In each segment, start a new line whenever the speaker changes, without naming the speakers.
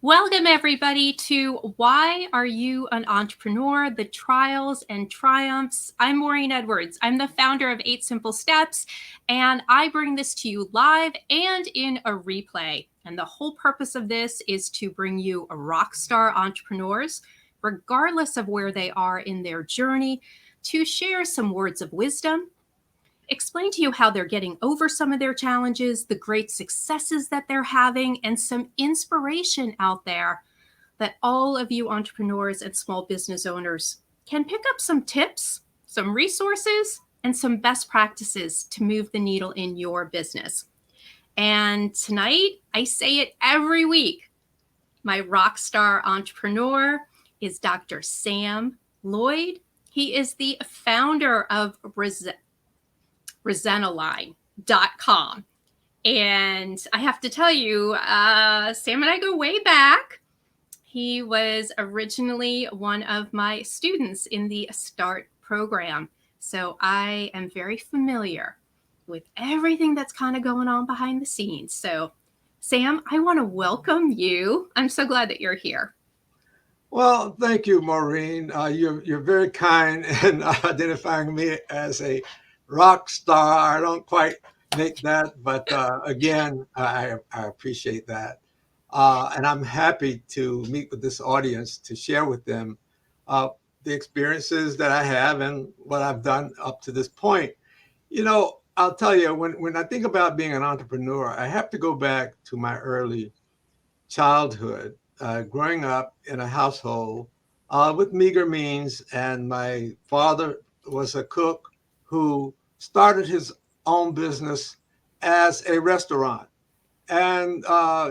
Welcome, everybody, to Why Are You an Entrepreneur? The Trials and Triumphs. I'm Maureen Edwards. I'm the founder of 8 Simple Steps, and I bring this to you live and in a replay. And the whole purpose of this is to bring you rock star entrepreneurs, regardless of where they are in their journey, to share some words of wisdom, explain to you how they're getting over some of their challenges, the great successes that they're having, and some inspiration out there that all of you entrepreneurs and small business owners can pick up some tips, some resources, and some best practices to move the needle in your business. And tonight, I say it every week, my rock star entrepreneur is Dr. Sam Lloyd. He is the founder of Resenoline.com. And I have to tell you, Sam and I go way back. He was originally one of my students in the START program. So I am very familiar with everything that's kind of going on behind the scenes. So, Sam, I want to welcome you. I'm so glad that you're here.
Well, thank you, Maureen. You're very kind in identifying me as a rock star. I don't quite make that, but again, I appreciate that. And I'm happy to meet with this audience to share with them uh, the experiences that I have and what I've done up to this point. I'll tell you, when I think about being an entrepreneur, I have to go back to my early childhood, growing up in a household with meager means. And my father was a cook who started his own business as a restaurant. And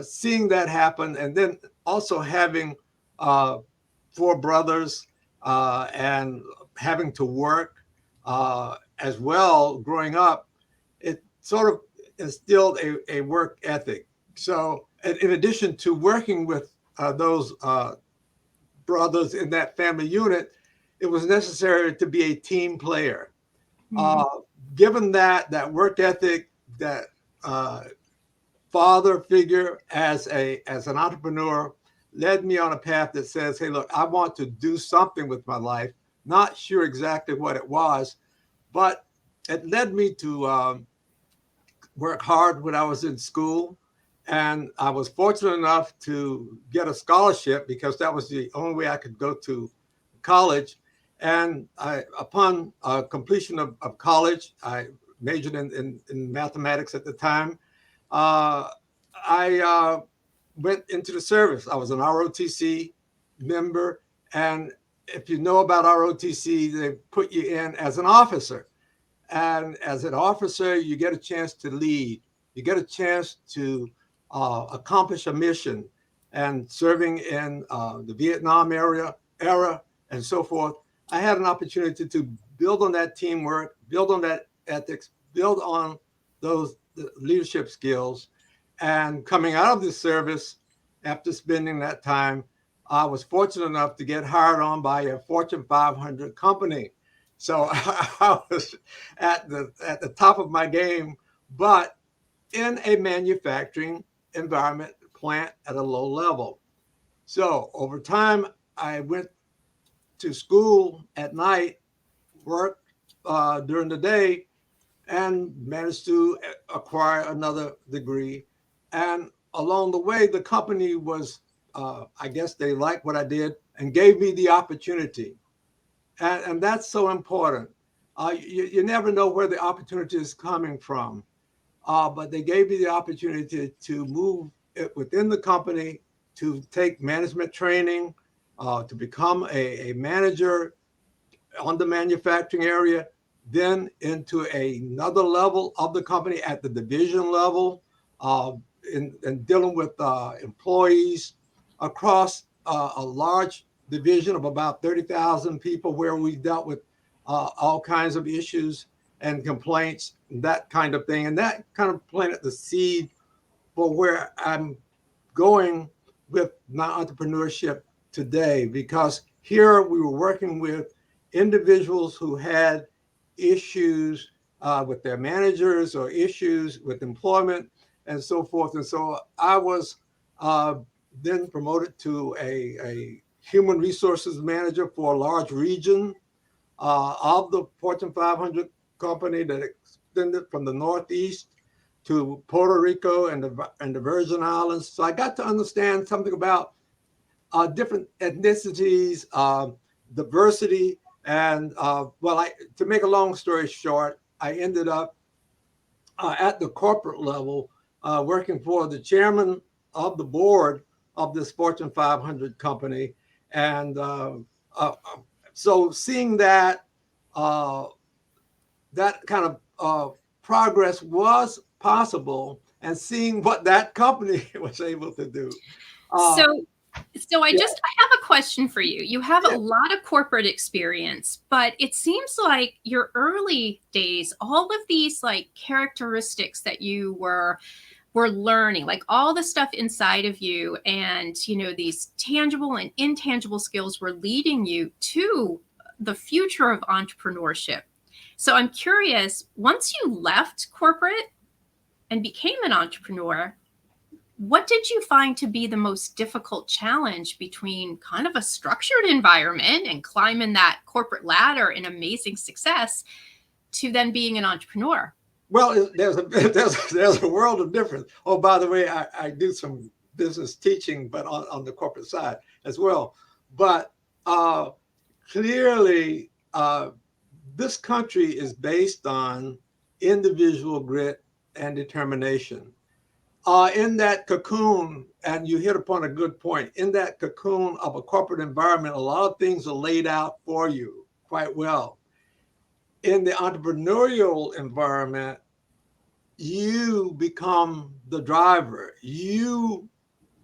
seeing that happen, and then also having uh, 4 brothers and having to work as well growing up, it sort of instilled a work ethic. So, in addition to working with those brothers in that family unit, it was necessary to be a team player.
Mm-hmm.
Uh, Given that work ethic, that uh, father figure as an entrepreneur led me on a path that says, "Hey, look, I want to do something with my life." Not sure exactly what it was, but it led me to work hard when I was in school. And I was fortunate enough to get a scholarship because that was the only way I could go to college. And upon completion of college, I majored in mathematics at the time. Uh, I went into the service. I was an ROTC member. And if you know about ROTC, they put you in as an officer. And as an officer, you get a chance to lead. You get a chance to accomplish a mission. And serving in the Vietnam era and so forth, I had an opportunity to build on that teamwork, build on that ethics, build on those leadership skills. And coming out of the service, after spending that time, I was fortunate enough to get hired on by a Fortune 500 company. So I was at the top of my game, but in a manufacturing environment plant at a low level. So over time, I went to school at night, worked during the day, and managed to acquire another degree. And along the way, the company was, I guess they liked what I did and gave me the opportunity. And that's so important. You never know where the opportunity is coming from, but they gave me the opportunity to move it within the company, to take management training, to become a manager on the manufacturing area, then into another level of the company at the division level, uh, in dealing with employees across a large division of about 30,000 people, where we dealt with all kinds of issues and complaints, that kind of thing. And that kind of planted the seed for where I'm going with my entrepreneurship today, because here we were working with individuals who had issues with their managers or issues with employment and so forth. And so I was then promoted to a human resources manager for a large region of the Fortune 500 company that extended from the Northeast to Puerto Rico and the Virgin Islands. So I got to understand something about different ethnicities, diversity, and to make a long story short, I ended up at the corporate level working for the chairman of the board of this Fortune 500 company, and uh, so seeing that that kind of progress was possible, and seeing what that company was able to do. Uh,
So,
yeah,
I have a question for you. You have a
yeah.
lot of corporate experience, but it seems like your early days, all of these like characteristics that you were learning, like all the stuff inside of you, and these tangible and intangible skills were leading you to the future of entrepreneurship. So I'm curious, once you left corporate and became an entrepreneur, what did you find to be the most difficult challenge between kind of a structured environment and climbing that corporate ladder in amazing success to then being an entrepreneur?
Well, there's a world of difference. Oh, by the way, I do some business teaching, but on the corporate side as well. But uh, clearly, this country is based on individual grit and determination. In that cocoon, and you hit upon a good point, in that cocoon of a corporate environment, a lot of things are laid out for you quite well. In the entrepreneurial environment, you become the driver. You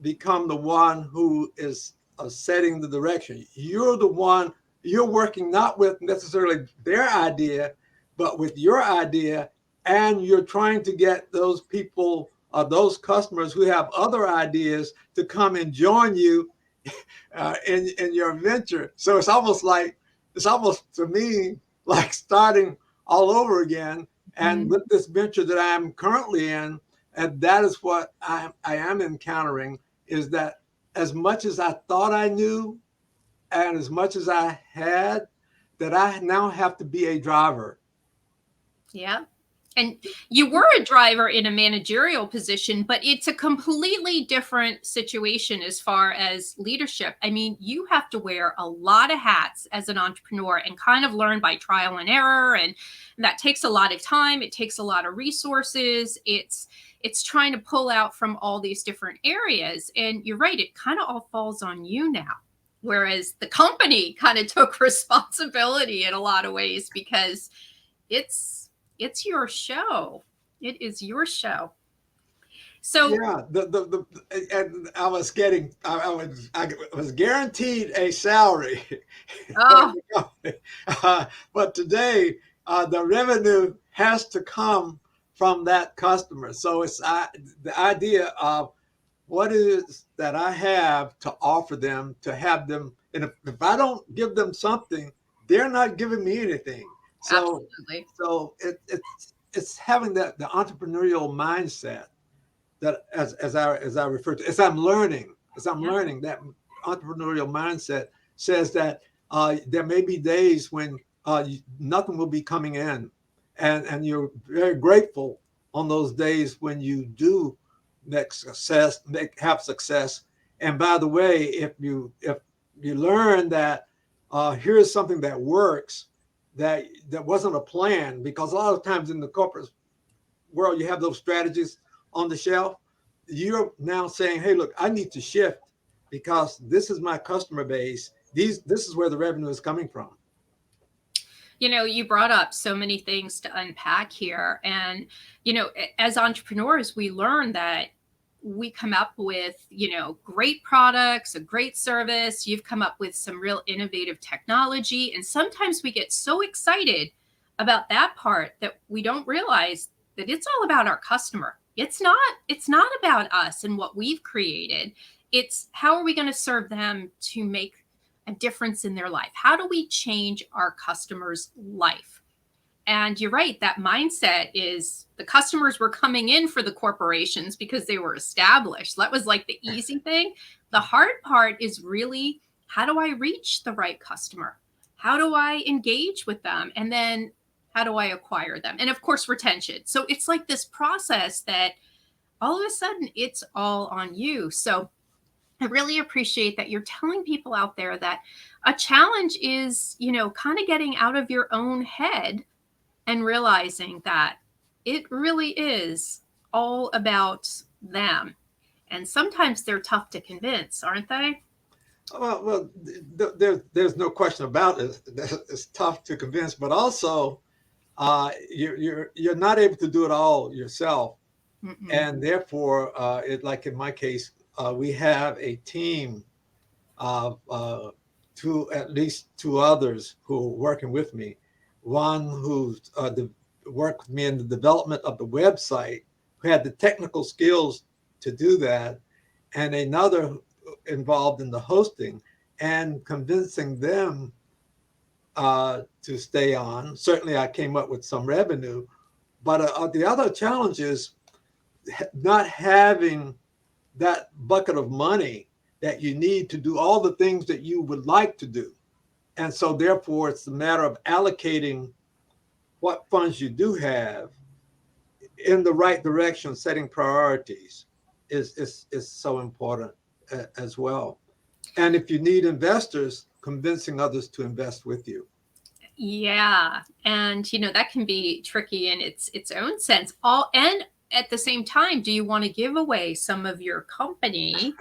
become the one who is setting the direction. You're the one, you're working not with necessarily their idea, but with your idea. And you're trying to get those people, those customers who have other ideas to come and join you in your venture. So it's almost to me like starting all over again. And
Mm-hmm.
with this venture that I am currently in, and that is what I am encountering, is that as much as I thought I knew and as much as I had, that I now have to be a driver.
Yeah. And you were a driver in a managerial position, but it's a completely different situation as far as leadership. I mean, you have to wear a lot of hats as an entrepreneur and kind of learn by trial and error. And that takes a lot of time. It takes a lot of resources. It's trying to pull out from all these different areas. And you're right, it kind of all falls on you now. Whereas the company kind of took responsibility in a lot of ways because it's it's your show. It is your show. So,
Yeah, and I was guaranteed a salary,
oh,
but today the revenue has to come from that customer. So it's the idea of what is that I have to offer them, to have them, and if I don't give them something, they're not giving me anything. So
absolutely.
it's having that the entrepreneurial mindset that as I refer to, as I'm
Yeah.
learning that entrepreneurial mindset says that there may be days when nothing will be coming in, and you're very grateful on those days when you do have success. And by the way, if you learn that here's something that works, that wasn't a plan, because a lot of times in the corporate world you have those strategies on the shelf. You're now saying, hey, look, I need to shift because this is my customer base. This is where the revenue is coming from.
You brought up so many things to unpack here. And, as entrepreneurs, we learn that we come up with, great products, a great service. You've come up with some real innovative technology. And sometimes we get so excited about that part that we don't realize that it's all about our customer. It's not about us and what we've created. It's how are we going to serve them to make a difference in their life? How do we change our customer's life? And you're right, that mindset is the customers were coming in for the corporations because they were established. That was like the easy thing. The hard part is really, how do I reach the right customer? How do I engage with them? And then how do I acquire them? And of course, retention. So it's like this process that all of a sudden it's all on you. So I really appreciate that you're telling people out there that a challenge is, kind of getting out of your own head and realizing that it really is all about them. And sometimes they're tough to convince, aren't they?
Well, there's no question about it. It's tough to convince, but also you're not able to do it all yourself,
Mm-mm.
and therefore, like in my case, we have a team of at least two others who are working with me. One who's worked with me in the development of the website, who had the technical skills to do that, and another involved in the hosting and convincing them to stay on. Certainly, I came up with some revenue, but the other challenge is not having that bucket of money that you need to do all the things that you would like to do. And so therefore, it's a matter of allocating what funds you do have in the right direction. Setting priorities is so important as well. And if you need investors, convincing others to invest with you.
Yeah. And that can be tricky in its own sense. And at the same time, do you want to give away some of your company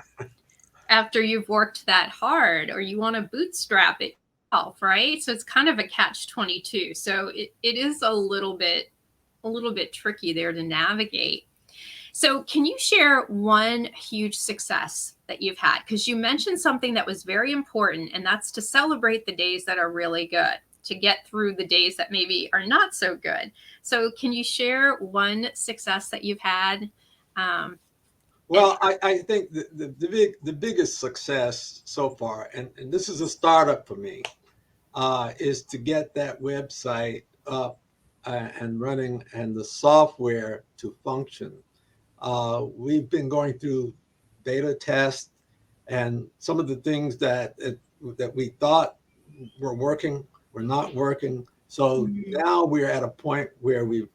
after you've worked that hard, or you want to bootstrap it yourself, right? So it's kind of a catch-22. So it is a little bit tricky there to navigate. So can you share one huge success that you've had? Because you mentioned something that was very important, and that's to celebrate the days that are really good, to get through the days that maybe are not so good. So can you share one success that you've had?
Well, I think the biggest success so far, and this is a startup for me, is to get that website up and running and the software to function. We've been going through beta tests, and some of the things that we thought were working were not working. So now we're at a point where we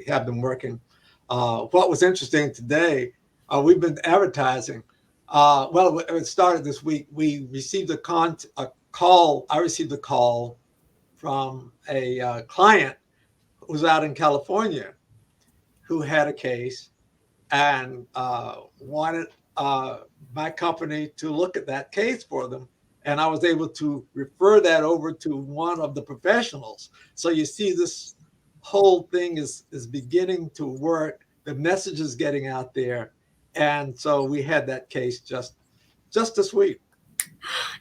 have them working. What was interesting today, we've been advertising. Well, it started this week. We received a call. I received a call from a client who was out in California who had a case and wanted my company to look at that case for them. And I was able to refer that over to one of the professionals. So you see, this whole thing is beginning to work. The message is getting out there. And so we had that case just this week.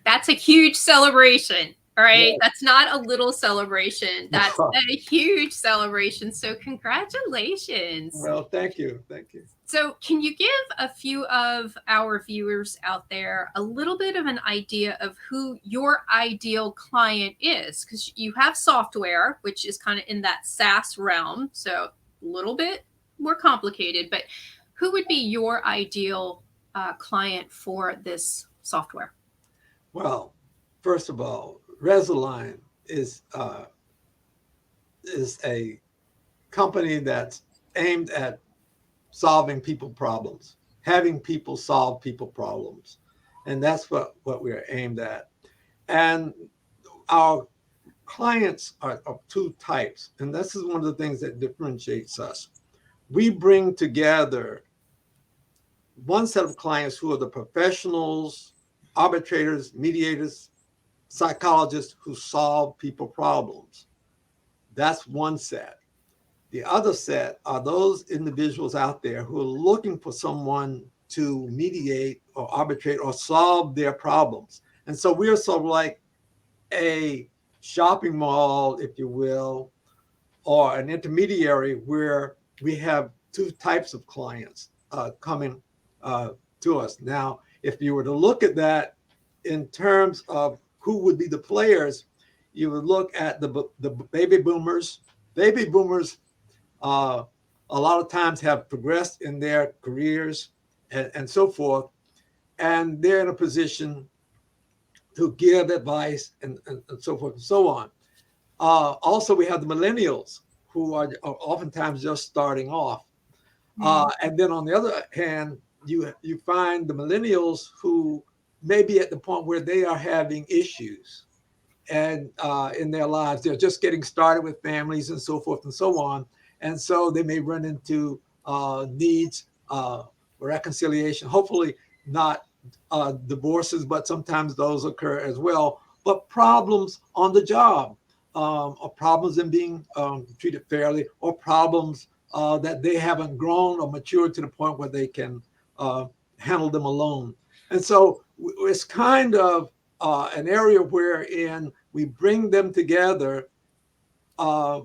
That's a huge celebration. All right.
Yeah.
That's not a little celebration. That's a huge celebration. So congratulations.
Well, thank you. Thank you.
So can you give a few of our viewers out there a little bit of an idea of who your ideal client is? Because you have software, which is kind of in that SaaS realm. So a little bit more complicated, but who would be your ideal client for this software?
Well, first of all, Resoline is a company that's aimed at solving people problems, having people solve people problems. And that's what we're aimed at. And our clients are of two types. And this is one of the things that differentiates us. We bring together one set of clients who are the professionals, arbitrators, mediators, psychologists who solve people problems. That's one set. The other set are those individuals out there who are looking for someone to mediate or arbitrate or solve their problems. And so we're sort of like a shopping mall, if you will, or an intermediary where we have two types of clients coming to us. Now, if you were to look at that in terms of who would be the players, you would look at the baby boomers, baby boomers a lot of times have progressed in their careers and so forth, and they're in a position to give advice and so forth and so on. Also, we have the millennials who are oftentimes just starting off.
Mm.
And then on the other hand, you find the millennials who may be at the point where they are having issues and in their lives. They're just getting started with families and so forth and so on. And so they may run into needs for reconciliation, hopefully not divorces, but sometimes those occur as well. But problems on the job, or problems in being treated fairly, or problems that they haven't grown or matured to the point where they can handle them alone. And so it's kind of an area wherein we bring them together uh,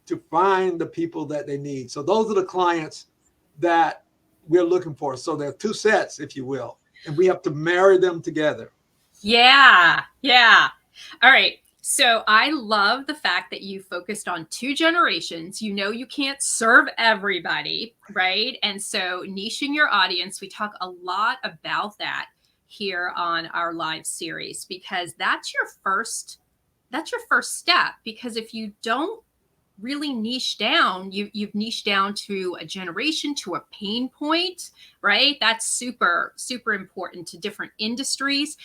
to find the people that they need. So those are the clients that we're looking for. So there are two sets, if you will, and we have to marry them together.
Yeah, yeah. All right. So I love the fact that you focused on two generations. You know, you can't serve everybody, right? And so niching your audience, we talk a lot about that here on our live series because that's your first step. Because if you don't really niche down, you've niched down to a generation, to a pain point, right? That's super, super important to different industries.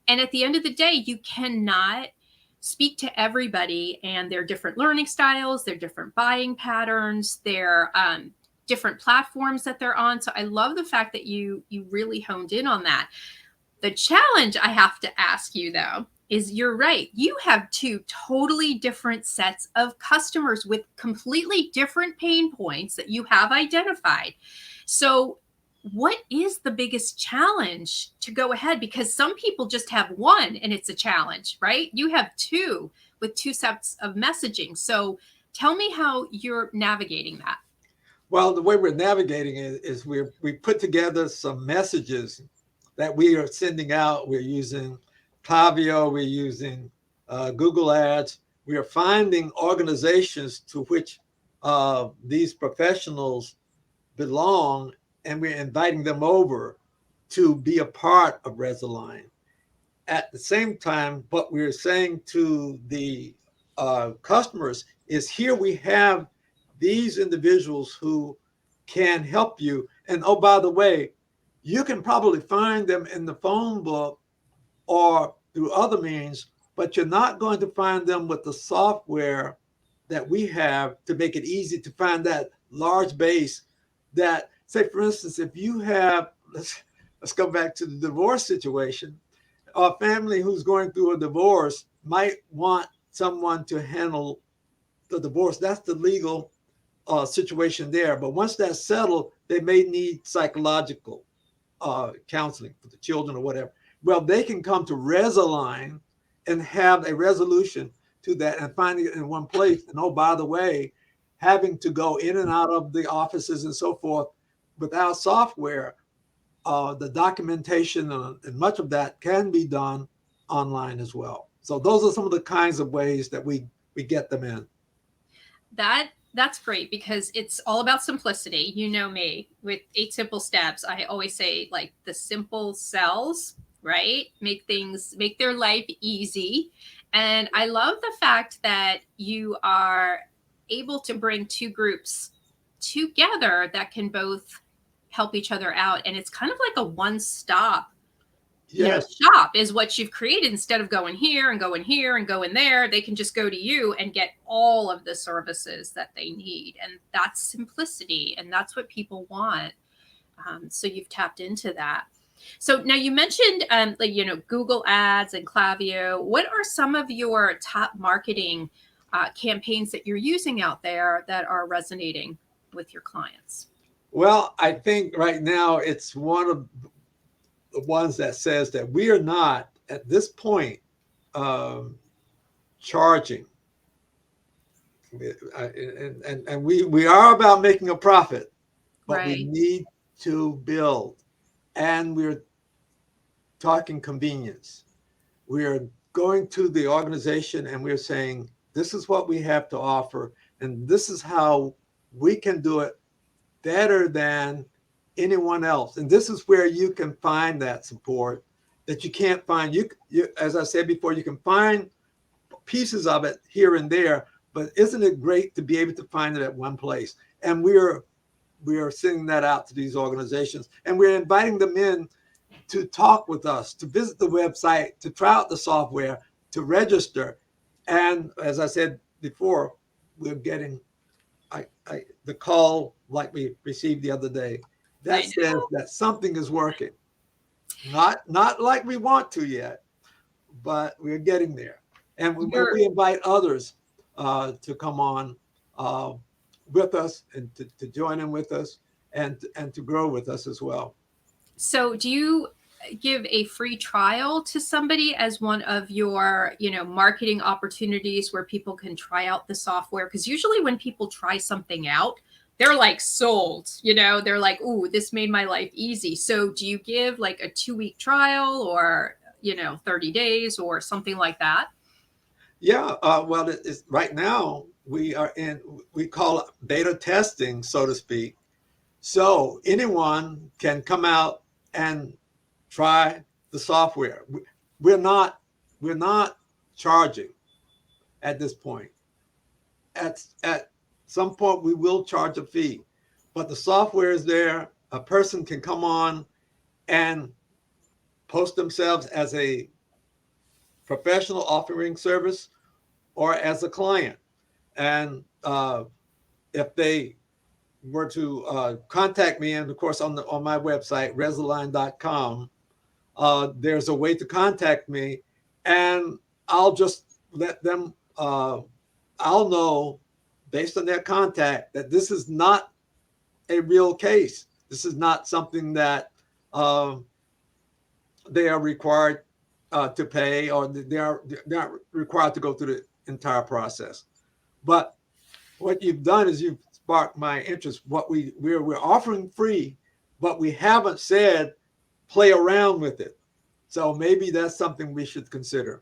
And at the end of the day, you cannot speak to everybody and their different learning styles, their different buying patterns, their different platforms that they're on. So I love the fact that you really honed in on that. The challenge I have to ask you though is you're right. You have two totally different sets of customers with completely different pain points that you have identified. So what is the biggest challenge to go ahead? Because some people just have one and it's a challenge, right? You have two with two sets of messaging. So tell me how you're navigating that.
Well, the way we're navigating it is we put together some messages that we are sending out. We're using Klaviyo, we're using Google Ads. We are finding organizations to which these professionals belong, and we're inviting them over to be a part of Resalign. At the same time, what we're saying to the customers is here we have these individuals who can help you. And oh, by the way, you can probably find them in the phone book or through other means, but you're not going to find them with the software that we have to make it easy to find that large base that, say, for instance, if you have, let's go back to the divorce situation. A family who's going through a divorce might want someone to handle the divorce. That's the legal situation there. But once that's settled, they may need psychological counseling for the children or whatever. Well, they can come to Resalign and have a resolution to that and find it in one place. And oh, by the way, having to go in and out of the offices and so forth without software, the documentation and much of that can be done online as well. So those are some of the kinds of ways that we get them in.
That's great because it's all about simplicity. You know me with 8 simple steps. I always say like the simple sells, right? Make their life easy. And I love the fact that you are able to bring two groups together that can both help each other out. And it's kind of like a one-stop
Yes.
shop is what you've created. Instead of going here and going here and going there, they can just go to you and get all of the services that they need. And that's simplicity, and that's what people want. So you've tapped into that. So now you mentioned Google Ads and Klaviyo. What are some of your top marketing campaigns that you're using out there that are resonating with your clients?
Well, I think right now it's one of the ones that says that we are not at this point charging. And we are about making a profit, but we
Right.
need to build. And we're talking convenience. We're going to the organization and we're saying, this is what we have to offer. And this is how we can do it better than anyone else. And this is where you can find that support that you can't find. You, as I said before, you can find pieces of it here and there, but isn't it great to be able to find it at one place? And we are sending that out to these organizations, and we're inviting them in to talk with us, to visit the website, to try out the software, to register. And as I said before, we're getting the call like we received the other day that
I
says that something is working. Not like we want to yet, but we're getting there. And
know.
we invite others to come on with us and to join in with us and to grow with us as well.
So do you give a free trial to somebody as one of your, marketing opportunities where people can try out the software? Because usually when people try something out, they're like sold, they're like, ooh, this made my life easy. So do you give like a 2-week trial or, 30 days or something like that?
Yeah, well, it's right now we call it beta testing, so to speak. So anyone can come out and try the software. We're not we're not charging at this point. At some point we will charge a fee, but the software is there. A person can come on and post themselves as a professional offering service or as a client. And if they were to contact me, and of course on my website, resalign.com, there's a way to contact me, and I'll just let them, I'll know based on their contact that this is not a real case. This is not something that uh, they are required to pay, or they're not required to go through the entire process. But what you've done is you've sparked my interest. What we're offering free, but we haven't said play around with it. So maybe that's something we should consider.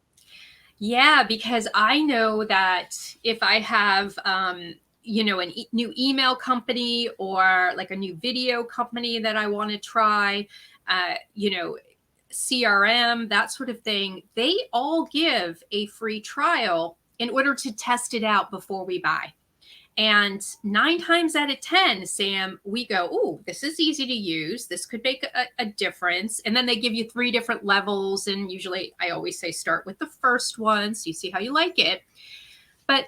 Yeah, because I know that if I have, a new email company or like a new video company that I want to try, uh, you know, CRM, that sort of thing, they all give a free trial in order to test it out before we buy. And 9 times out of 10, Sam, we go, oh, this is easy to use. This could make a difference. And then they give you 3 different levels. And usually I always say start with the first one so you see how you like it. But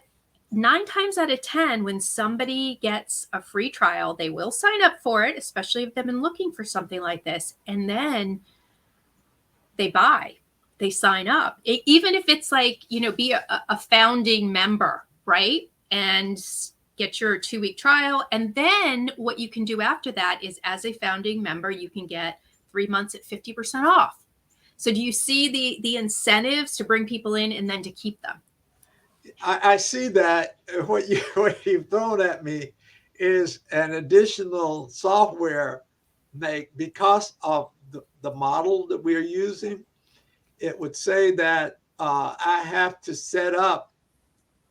9 times out of 10, when somebody gets a free trial, they will sign up for it, especially if they've been looking for something like this. And then they buy, they sign up. Even if it's like, be a founding member, right? And get your 2-week trial. And then what you can do after that is, as a founding member, you can get 3 months at 50% off. So do you see the incentives to bring people in and then to keep them?
I see that what you've thrown at me is an additional software make because of the model that we're using. It would say that I have to set up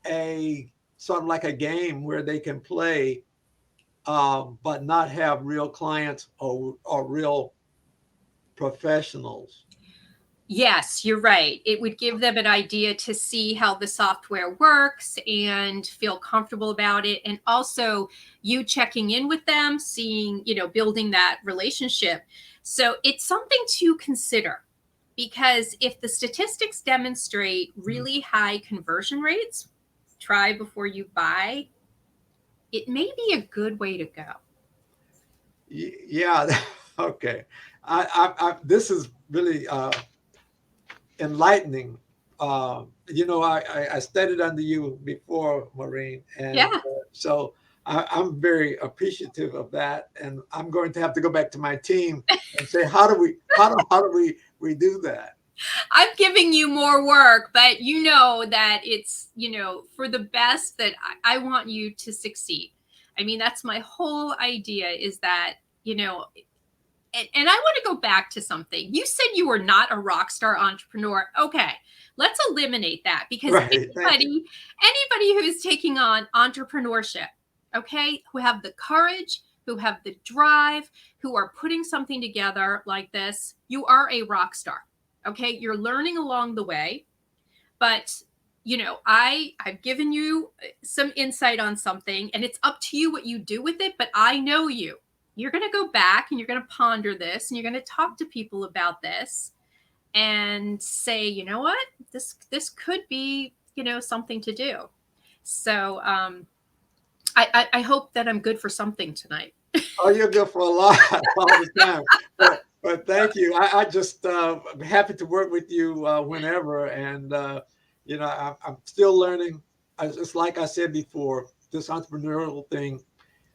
a sort of like a game where they can play, but not have real clients or real professionals.
Yes, you're right. It would give them an idea to see how the software works and feel comfortable about it. And also you checking in with them, seeing, building that relationship. So it's something to consider, because if the statistics demonstrate really high conversion rates, try before you buy, it may be a good way to go.
Yeah. Okay. This is really enlightening. I studied under you before, Maureen, and
Yeah.
so I'm very appreciative of that. And I'm going to have to go back to my team and say, how do we do that?
I'm giving you more work, but you know that it's, for the best, that I want you to succeed. I mean, that's my whole idea, is that, you know, and I want to go back to something. You said you were not a rock star entrepreneur. Okay, let's eliminate that, because
Right.
anybody who is taking on entrepreneurship, okay, who have the courage, who have the drive, who are putting something together like this, you are a rock star. Okay, you're learning along the way, but I've given you some insight on something, and it's up to you what you do with it. But I know you're going to go back and you're going to ponder this, and you're going to talk to people about this and say, you know what, this could be, something to do. So I hope that I'm good for something tonight.
Oh, you're good for a lot all the time. But thank you. I just I'm happy to work with you whenever. And I'm still learning. Just like I said before, this entrepreneurial thing,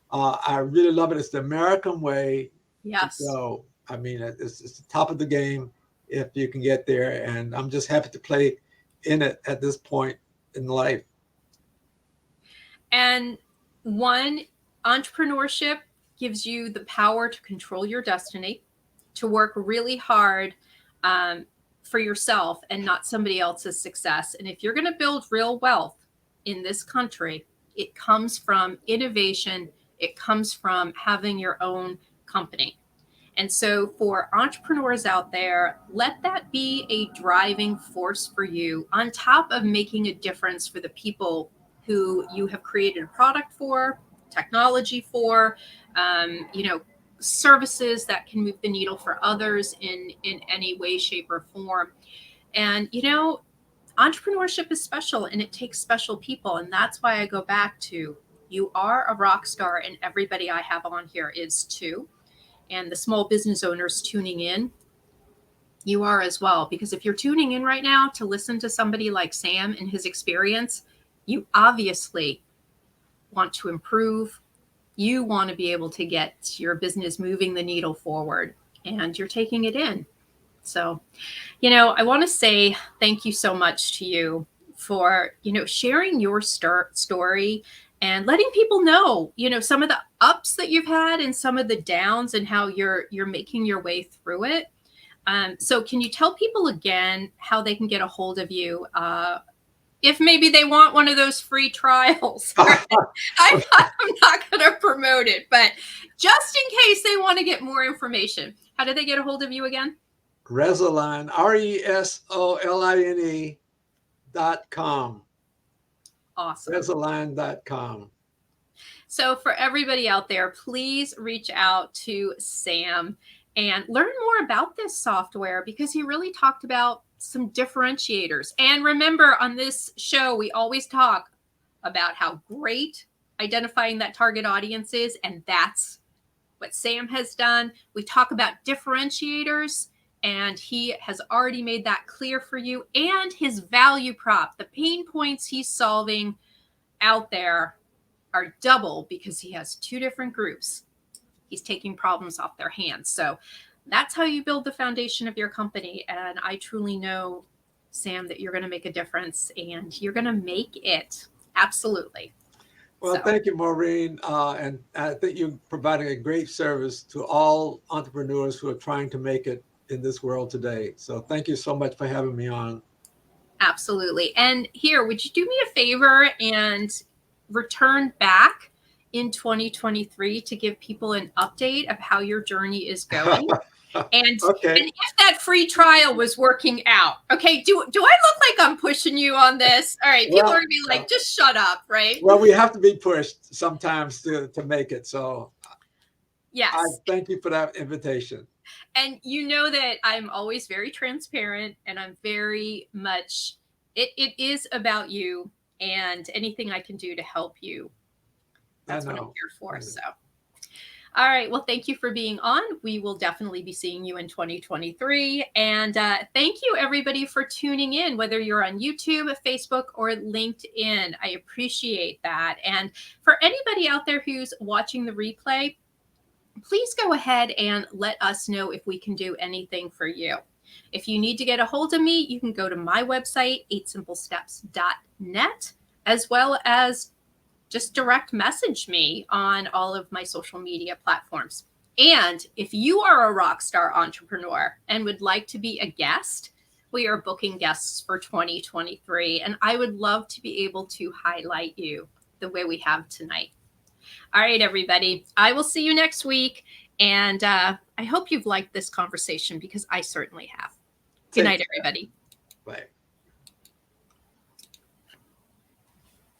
I really love it. It's the American way
Yes.
to go. I mean, it's the top of the game if you can get there. And I'm just happy to play in it at this point in life.
And entrepreneurship gives you the power to control your destiny, to work really hard for yourself and not somebody else's success. And if you're going to build real wealth in this country, it comes from innovation. It comes from having your own company. And so for entrepreneurs out there, let that be a driving force for you, on top of making a difference for the people who you have created a product for, technology for, services that can move the needle for others in any way, shape, or form. And, entrepreneurship is special, and it takes special people. And that's why I go back to, you are a rock star, and everybody I have on here is too. And the small business owners tuning in, you are as well. Because if you're tuning in right now to listen to somebody like Sam and his experience, you obviously want to improve. You want to be able to get your business moving the needle forward, and you're taking it in. So, I want to say thank you so much to you for, sharing your story and letting people know, some of the ups that you've had and some of the downs, and how you're making your way through it. So can you tell people again how they can get a hold of you? If maybe they want one of those free trials. Right? I'm not going to promote it, but just in case they want to get more information, how do they get a hold of you again?
Resoline, RESOLINE.com.
Awesome.
Resoline.com.
So for everybody out there, please reach out to Sam and learn more about this software, because he really talked about some differentiators. And remember, on this show, we always talk about how great identifying that target audience is. And that's what Sam has done. We talk about differentiators, and he has already made that clear for you. And his value prop, the pain points he's solving out there, are double, because he has two different groups. He's taking problems off their hands. So that's how you build the foundation of your company. And I truly know, Sam, that you're going to make a difference, and you're going to make it. Absolutely.
Well, thank you, Maureen. And I think you're providing a great service to all entrepreneurs who are trying to make it in this world today. So thank you so much for having me on.
Absolutely. And here, would you do me a favor and return back in 2023 to give people an update of how your journey is going? And,
okay.
And if that free trial was working out. Okay, do I look like I'm pushing you on this? All right, people are gonna be like, just shut up, right?
Well, we have to be pushed sometimes to make it. So
yes,
I thank you for that invitation.
And you know that I'm always very transparent, and I'm very much, it is about you, and anything I can do to help you, that's what I'm here for. So all right. Well, thank you for being on. We will definitely be seeing you in 2023. And thank you, everybody, for tuning in, whether you're on YouTube, Facebook, or LinkedIn. I appreciate that. And for anybody out there who's watching the replay, please go ahead and let us know if we can do anything for you. If you need to get a hold of me, you can go to my website, 8simplesteps.net, as well as just direct message me on all of my social media platforms. And if you are a rock star entrepreneur and would like to be a guest, we are booking guests for 2023. And I would love to be able to highlight you the way we have tonight. All right, everybody. I will see you next week. And I hope you've liked this conversation because I certainly have. Good night, everybody.
Bye.